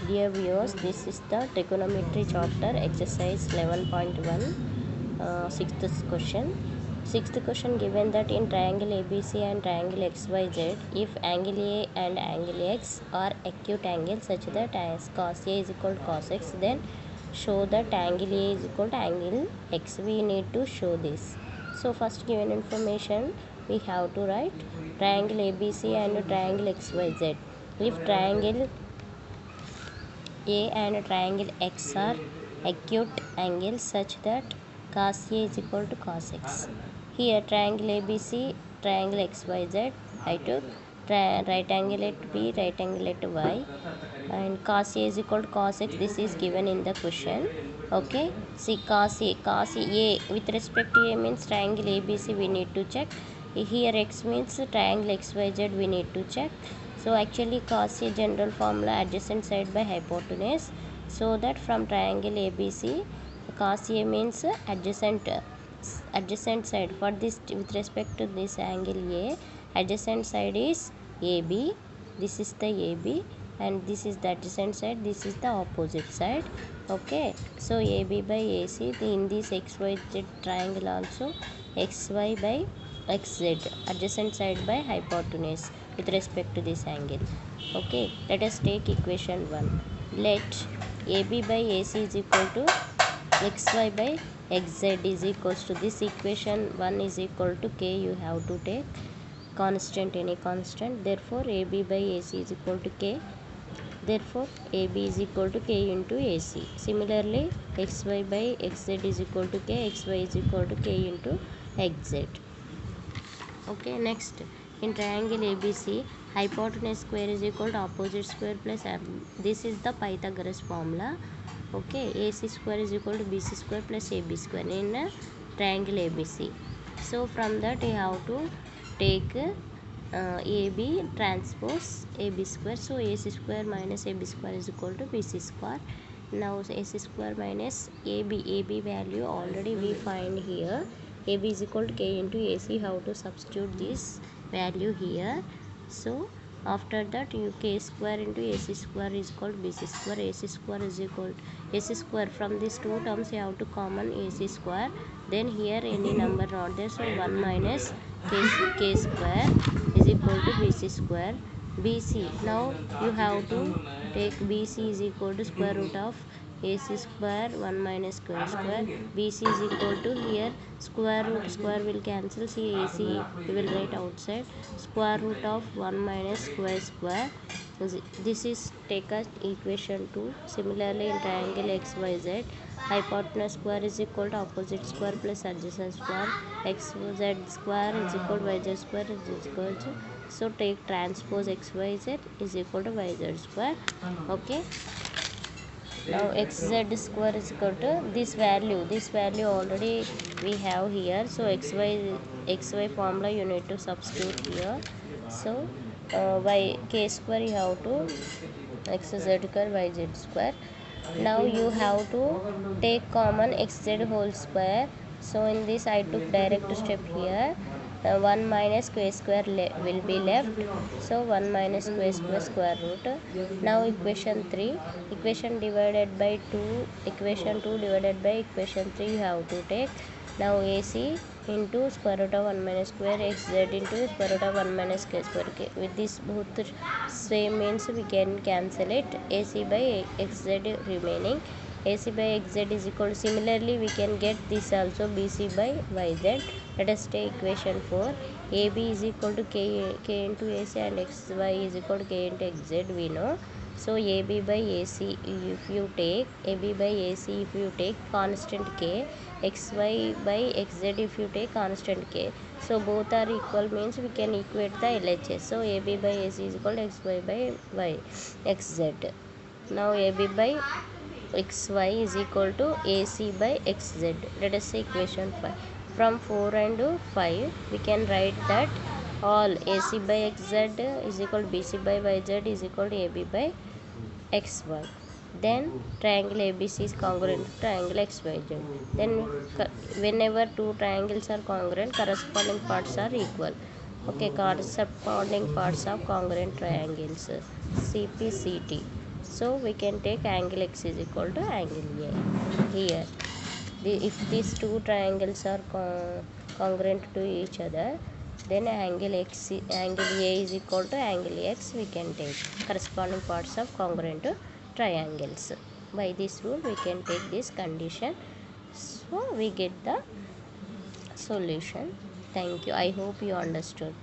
Dear viewers, this is the trigonometry chapter exercise 11.1, sixth question. Sixth question given that in triangle ABC and triangle XYZ, if angle A and angle X are acute angles such that as cos A is equal to cos X, then show that angle A is equal to angle X. We need to show this. So first given information we have to write triangle ABC and triangle XYZ. If triangle A and triangle X are acute angles such that cos A is equal to cos X. Here triangle ABC, triangle XYZ, I took right angle at B, right angle at Y, and cos A is equal to cos X. This is given in the question. Okay, see cos A with respect to A means triangle ABC we need to check. Here X means triangle XYZ we need to check. So actually cos A general formula adjacent side by hypotenuse. So that from triangle ABC, cos A means adjacent side. For this, with respect to this angle A, adjacent side is AB. This is the AB, and this is the adjacent side. This is the opposite side. Okay. So AB by AC in this XYZ triangle also XY by XZ adjacent side by hypotenuse with respect to this angle. Okay, let us take equation 1. Let AB by AC is equal to XY by XZ is equals to this equation 1 is equal to K. You have to take constant, any constant. Therefore AB by AC is equal to K. Therefore AB is equal to K into AC. Similarly XY by XZ is equal to K. XY is equal to K into XZ. Okay, next in triangle ABC, hypotenuse square is equal to opposite square plus this is the Pythagoras formula. Okay, AC square is equal to BC square plus AB square in triangle ABC. So from that you have to take AB transpose AB square. So AC square minus AB square is equal to BC square. Now AC square minus AB value already we find here. AB is equal to K into AC. How to substitute this value here? So after that you K square into AC square is equal to BC square. AC square is equal to AC square. From these two terms you have to common AC square. Then here any number not there, so 1 minus K square is equal to BC square. BC, now you have to take BC is equal to square root of AC square 1 minus square square. BC is equal to here square will cancel. See AC we will write outside square root of 1 minus square square. This is take as equation 2. Similarly in triangle XYZ, hypotenuse square is equal to opposite square plus adjacent square. XZ square is equal to YZ square is equal to, so take transpose XYZ is equal to YZ square. Okay, now xz square is equal to this value already we have here. So xy formula you need to substitute here. So y k square you have to xz square yz square. Now you have to take common xz whole square. So in this I took direct step here. 1 minus square will be left. So 1 minus square root. Now equation 3, equation divided by 2, equation 2 divided by equation 3 you have to take. Now AC into square root of 1 minus square xz into square root of 1 minus k square k. With this both same means we can cancel it. AC by xz remaining. AC by xz is equal to, similarly we can get this also BC by yz. Let us take equation 4. AB is equal to k into AC and xy is equal to k into xz we know. So AB by AC if you take constant k, xy by xz if you take constant k. So both are equal means we can equate the LHS. So AB by AC is equal to xy by y xz. Now AB by xy is equal to AC by xz. Let us say equation 5. From 4 and 5 we can write that all AC by xz is equal to BC by yz is equal to AB by xy. Then triangle ABC is congruent to triangle XYZ. Then whenever two triangles are congruent, corresponding parts are equal. Okay, corresponding parts of congruent triangles, CPCT. So we can take angle x is equal to angle A. Here, if these two triangles are congruent to each other, then angle A is equal to angle x we can take corresponding parts of congruent triangles. By this rule we can take this condition, so we get the solution. Thank you. I hope you understood.